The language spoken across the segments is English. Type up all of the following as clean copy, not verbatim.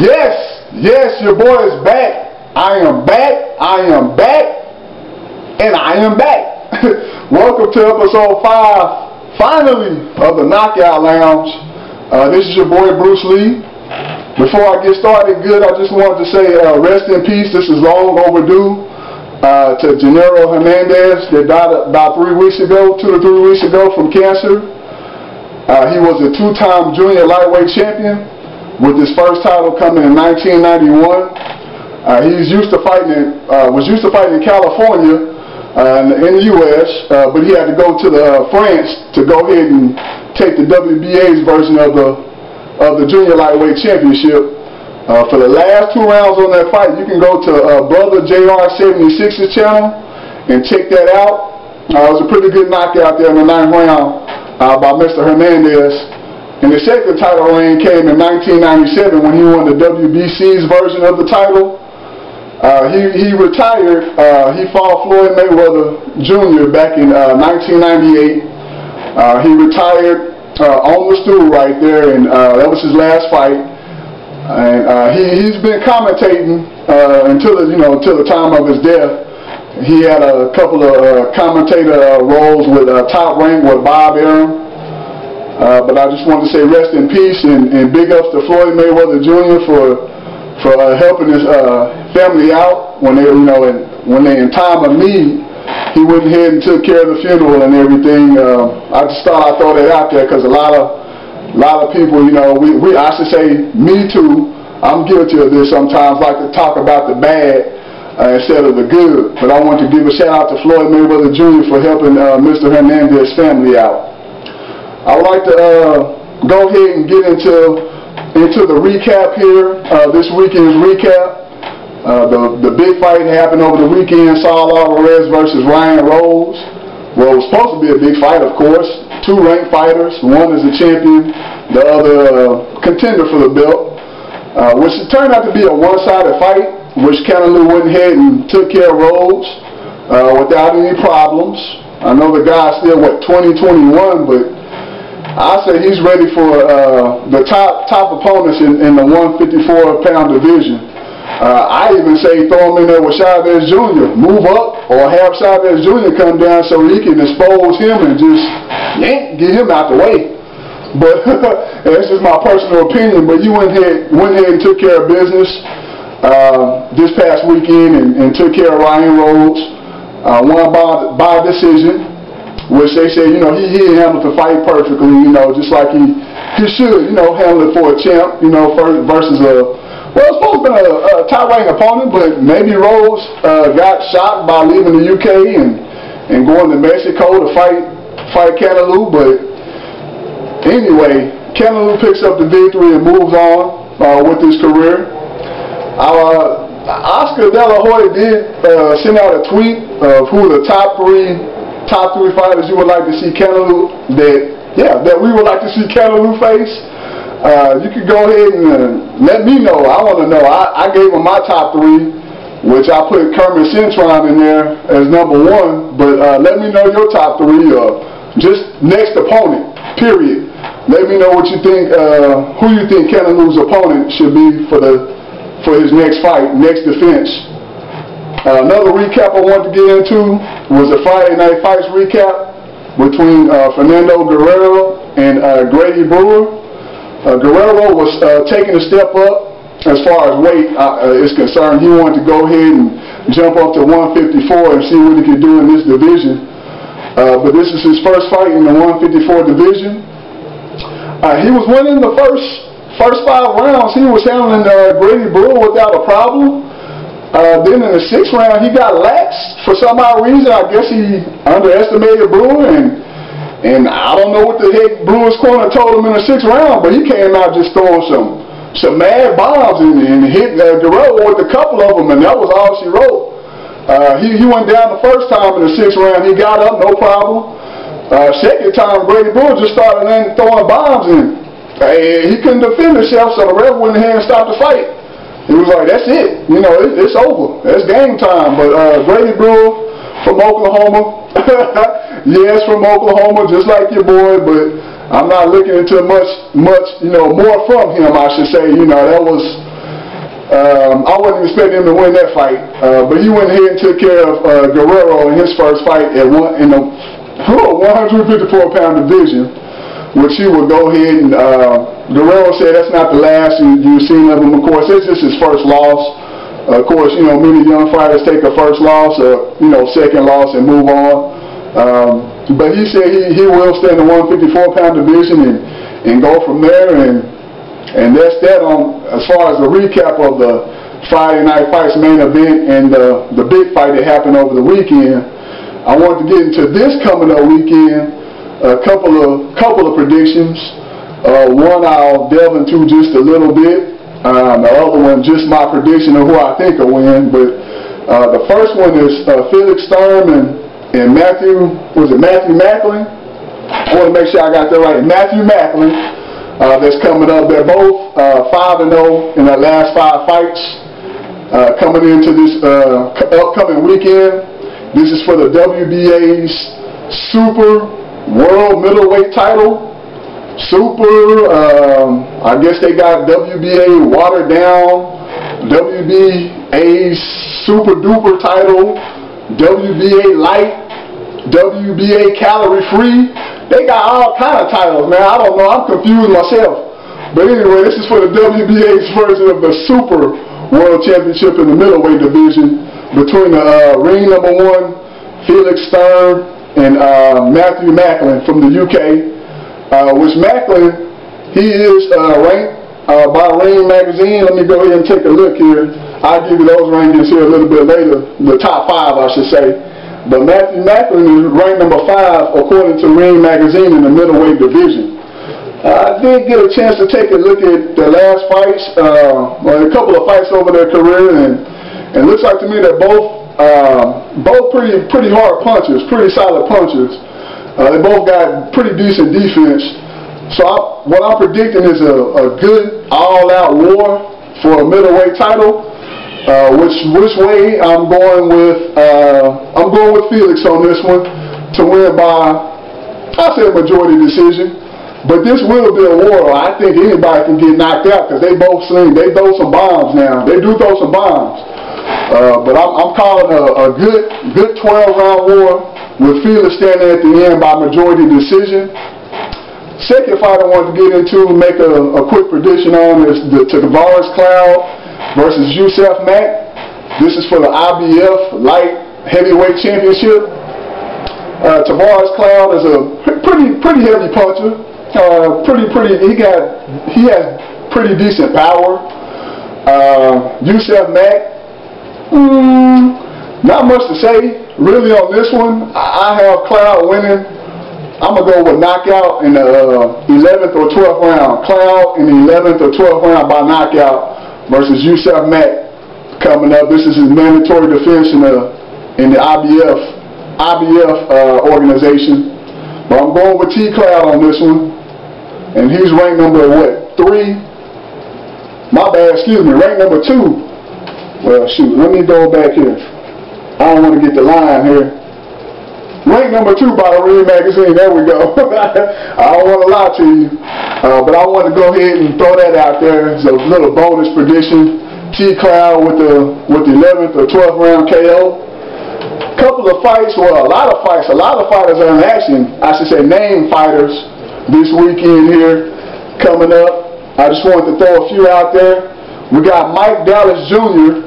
Yes, your boy is back. I am back, and I am back. Welcome to episode 5, finally, of the Knockout Lounge. This is your boy Bruce Lee. Before I get started good, I just wanted to say rest in peace. This is long overdue to Gennaro Hernandez that died about 2 to 3 weeks ago from cancer. He was a two-time junior lightweight champion, with his first title coming in 1991. Was used to fighting in California in the U.S., but he had to go to France to go ahead and take the WBA's version of the junior lightweight championship. For the last 2 rounds on that fight, you can go to Brother JR76's channel and check that out. It was a pretty good knockout there in the 9th round by Mr. Hernandez. And the second title reign came in 1997 when he won the WBC's version of the title. He retired. He fought Floyd Mayweather Jr. back in 1998. He retired on the stool right there, and that was his last fight. And he's been commentating until the time of his death. He had a couple of commentator roles with Top Rank with Bob Arum. But I just wanted to say rest in peace and big ups to Floyd Mayweather Jr. for helping his family out when they in time of need. He went ahead and took care of the funeral and everything. I just thought I'd throw that out there because a lot of people, I should say me too. I'm guilty of this sometimes. Like to talk about the bad instead of the good. But I want to give a shout out to Floyd Mayweather Jr. for helping Mr. Hernandez's family out. I would like to go ahead and get into the recap here. This weekend's recap. The big fight happened over the weekend. Saul Alvarez versus Ryan Rose. Well, it was supposed to be a big fight, of course. 2 ranked fighters. One is a champion, the other contender for the belt. Which turned out to be a one-sided fight, which Canelo went ahead and took care of Rose without any problems. I know the guy's still 20-21, but I say he's ready for the top opponents in the 154-pound division. I even say throw him in there with Chavez Jr. Move up or have Chavez Jr. come down so he can expose him and just get him out the way. But that's just my personal opinion. But you went ahead and took care of business this past weekend and took care of Ryan Rose. Won by decision. Which they say, he handled the fight perfectly, just like he should, handle it for a champ, versus it's supposed to be a top-ranked opponent, but maybe Rose got shocked by leaving the UK and going to Mexico to fight Canelo. But anyway, Canelo picks up the victory and moves on with his career. Oscar De La Hoya did send out a tweet of who the top three fighters you would like to see Canelo that we would like to see Canelo face. You could go ahead and let me know. I want to know. I gave him my top 3, which I put Kermit Cintron in there as number 1. But let me know your top 3. Just next opponent. Period. Let me know what you think. Who you think Canelo's opponent should be for his next fight, next defense. Another recap I wanted to get into was the Friday Night Fights recap between Fernando Guerrero and Grady Brewer. Guerrero was taking a step up as far as weight is concerned. He wanted to go ahead and jump up to 154 and see what he could do in this division. But this is his first fight in the 154 division. He was winning the first 5 rounds. He was handling Grady Brewer without a problem. Then in the 6th round, he got lax for some odd reason. I guess he underestimated Brewer, and I don't know what the heck Brewer's corner told him in the 6th round, but he came out just throwing some mad bombs and hit Guerrero with a couple of them, and that was all she wrote. He went down the first time in the 6th round. He got up, no problem. Second time, Grady Brewer just started throwing bombs, and he couldn't defend himself, so the ref went ahead and stopped the fight. He was like, that's it. It's over. It's game time. But Grady Brewer from Oklahoma. Yes, from Oklahoma, just like your boy. But I'm not looking into much, more from him, I should say. That was I wasn't expecting him to win that fight, but he went ahead and took care of Guerrero in his first fight in the 154-pound division, which he would go ahead and Guerrero said that's not the last you've seen of him. Of course, this is his first loss. Of course, you know, many young fighters take a first loss or, you know, second loss and move on. But he said he will stay in the 154-pound division and go from there. And that's that on as far as the recap of the Friday Night Fights main event and the big fight that happened over the weekend. I wanted to get into this coming up weekend. A couple of predictions. One I'll delve into just a little bit. The other one just my prediction of who I think will win. But the first one is Felix Sturm and Macklin. I want to make sure I got that right. Macklin. That's coming up. They're both 5-0 in their last 5 fights. Coming into this upcoming weekend. This is for the WBA's Super World Middleweight title. Super, I guess they got WBA watered down, WBA Super Duper title, WBA Light, WBA Calorie Free. They got all kind of titles, man. I don't know. I'm confused myself. But anyway, this is for the WBA's version of the Super World Championship in the middleweight division between the ring number 1, Felix Sturm, and Macklin from the UK. Which Macklin, he is ranked by Ring Magazine. Let me go ahead and take a look here. I'll give you those rankings here a little bit later, the top 5 I should say. But Macklin is ranked number 5 according to Ring Magazine in the middleweight division. I did get a chance to take a look at the last fights, a couple of fights over their career, and it looks like to me they're both pretty hard punchers, pretty solid punchers. They both got pretty decent defense. So what I'm predicting is a good all-out war for a middleweight title. Which way I'm going with Felix on this one to win by, I'll say, a majority decision. But this will be a war. I think anybody can get knocked out because they both sling. They throw some bombs now. They do throw some bombs. But I'm calling a good 12-round war with Felix standing at the end by majority decision. Second fight I want to get into, make a quick prediction on, is the Tavares Cloud versus Yusuf Mack. This is for the IBF Light Heavyweight Championship. Tavares Cloud is a pretty heavy puncher. He has pretty decent power. Yusuf Mack, not much to say really on this one. I have Cloud winning. I'm going to go with knockout in the 11th or 12th round. Cloud in the 11th or 12th round by knockout versus Yusuf Mack coming up. This is his mandatory defense in the IBF organization. But I'm going with T-Cloud on this one. And he's ranked number, what, 3? My bad, excuse me, ranked number 2. Well, shoot, let me go back here. I don't want to get the line here. Ranked number 2 by the Ring Magazine. There we go. I don't want to lie to you. But I want to go ahead and throw that out there. It's a little bonus prediction. T-Cloud with the 11th or 12th round KO. Couple of fights, well, a lot of fighters are in action. I should say name fighters this weekend here coming up. I just wanted to throw a few out there. We got Mike Dallas Jr.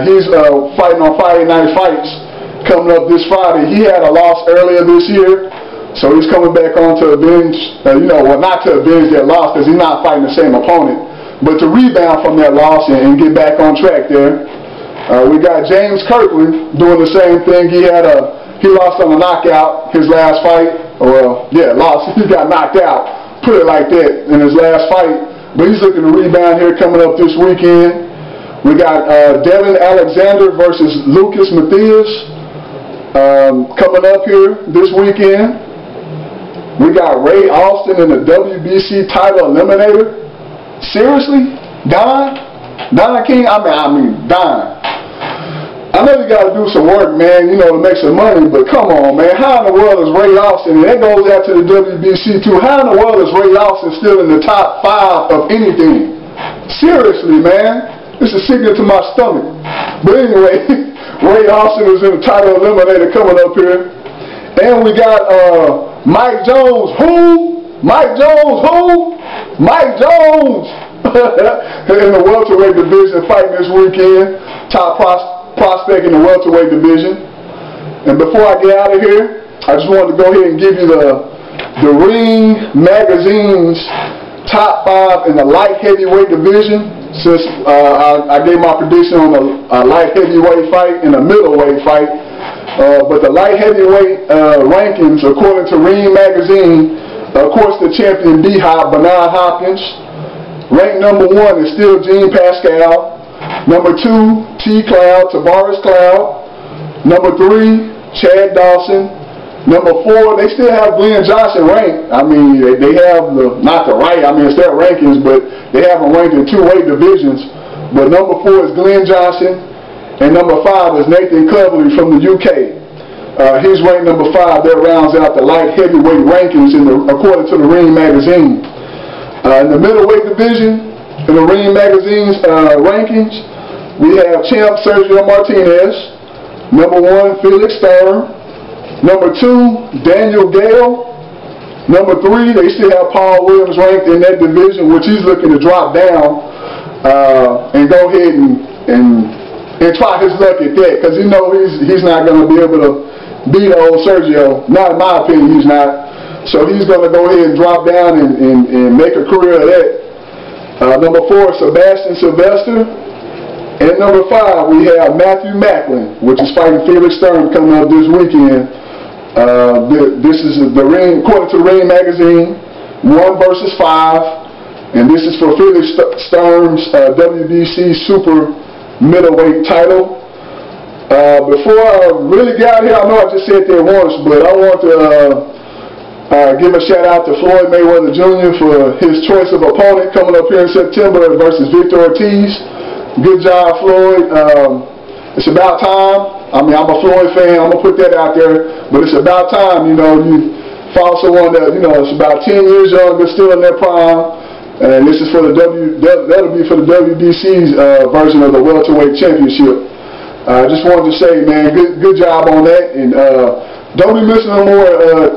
He's fighting on Friday Night Fights coming up this Friday. He had a loss earlier this year, so he's coming back on to avenge, well, not to avenge that loss because he's not fighting the same opponent, but to rebound from that loss and get back on track there. We got James Kirkland doing the same thing. He lost on a knockout his last fight. Well, yeah, lost. He got knocked out, put it like that, in his last fight. But he's looking to rebound here coming up this weekend. We got Devin Alexander versus Lucas Matthias coming up here this weekend. We got Ray Austin in the WBC title eliminator. Seriously? Don King? I mean, Don. I know you got to do some work, man, to make some money, but come on, man. How in the world is Ray Austin, and that goes out to the WBC too, how in the world is Ray Austin still in the top 5 of anything? Seriously, man. It's a signal to my stomach. But anyway, Ray Austin is in the title eliminator coming up here. And we got Mike Jones. Who? Mike Jones. Who? Mike Jones. In the welterweight division fighting this weekend. Top prospect in the welterweight division. And before I get out of here, I just wanted to go ahead and give you the Ring Magazine's top 5 in the light heavyweight division. Since I gave my prediction on a light heavyweight fight and a middleweight fight. But the light heavyweight rankings, according to Ring Magazine, of course the champion B-Hop, Bernard Hopkins. Ranked number 1 is still Gene Pascal. Number 2, T-Cloud, Tavares Cloud. Number 3, Chad Dawson. Number 4, they still have Glenn Johnson ranked. I mean, they have not the right, I mean, it's their rankings, but they have them ranked in 2 weight divisions. But number 4 is Glenn Johnson, and number 5 is Nathan Cleverly from the UK. He's ranked number 5. That rounds out the light heavyweight rankings according to the Ring Magazine. In the middleweight division, in the Ring Magazine's rankings, we have champ Sergio Martinez. Number 1, Felix Sturm. Number 2, Daniel Gale. Number 3, they still have Paul Williams ranked in that division, which he's looking to drop down and go ahead and try his luck at that, because he knows he's not going to be able to beat old Sergio. Not in my opinion, he's not. So he's going to go ahead and drop down and make a career of that. Number 4, Sebastian Sylvester. And number 5, we have Matthew Macklin, which is fighting Felix Sturm coming up this weekend. This is the Ring, according to the Ring Magazine, 1 versus 5, and this is for Felix Sturm's WBC Super Middleweight title. Before I really get out here, I know I just said that once, but I want to give a shout out to Floyd Mayweather Jr. for his choice of opponent coming up here in September versus Victor Ortiz. Good job, Floyd. It's about time. I mean, I'm a Floyd fan. I'm going to put that out there. But it's about time, you know, you follow someone that, you know, it's about 10 years younger, still in their prime. And this is for the that'll be for the WBC's version of the welterweight championship. I just wanted to say, man, good job on that. And don't be missing no more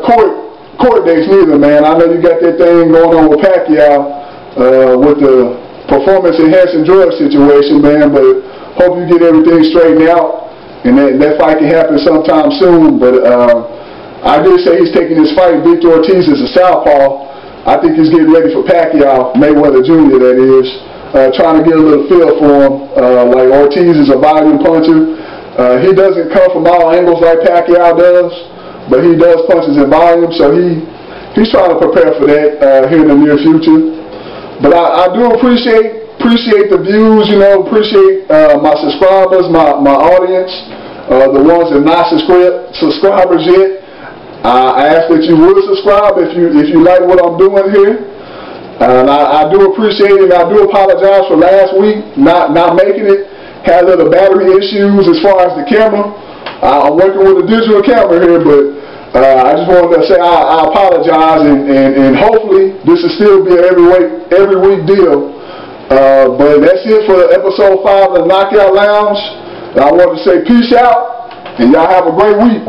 court dates neither, man. I know you got that thing going on with Pacquiao with the performance-enhancing drug situation, man, but hope you get everything straightened out and that fight can happen sometime soon. But I did say he's taking this fight. Victor Ortiz is a southpaw. I think he's getting ready for Pacquiao, Mayweather Jr. that is, trying to get a little feel for him. Like Ortiz is a volume puncher. He doesn't come from all angles like Pacquiao does, but he does punches in volume, so he's trying to prepare for that here in the near future. But I do appreciate the views, you know, appreciate my subscribers, my audience, the ones that are not subscribers yet. I ask that you would subscribe if you like what I'm doing here. And I do appreciate it, and I do apologize for last week not making it. Had a little battery issues as far as the camera. I'm working with a digital camera here, but I just wanted to say I apologize, and hopefully this will still be an every week deal. But that's it for episode 5 of the Knockout Lounge. I want to say peace out, and y'all have a great week.